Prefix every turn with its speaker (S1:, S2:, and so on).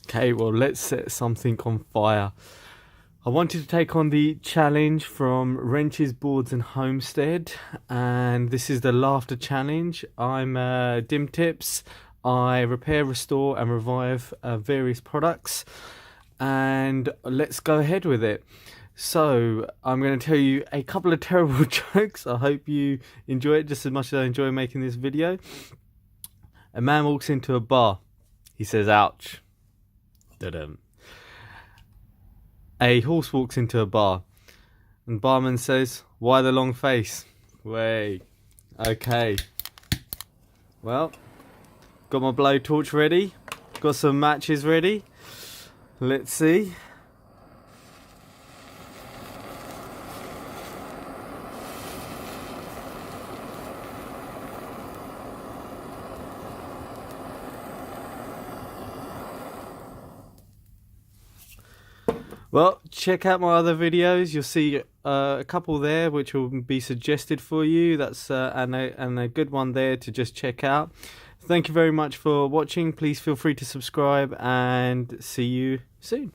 S1: Okay, well, let's set something on fire. I wanted to take on the challenge from Wrenches, Boards and Homestead, and this is the laughter challenge. I'm Dim Tips. I repair, restore and revive various products, and let's go ahead with it. So I'm going to tell you a couple of terrible jokes. I hope you enjoy it just as much as I enjoy making this video. A man walks into a bar. He says, ouch. Da-dum. A horse walks into a bar, and barman says, why the long face? Wait. Okay. Well, got my blowtorch ready. Got some matches ready. Let's see. Well, check out my other videos. You'll see a couple there which will be suggested for you. That's and a good one there to just check out. Thank you very much for watching. Please feel free to subscribe and see you soon.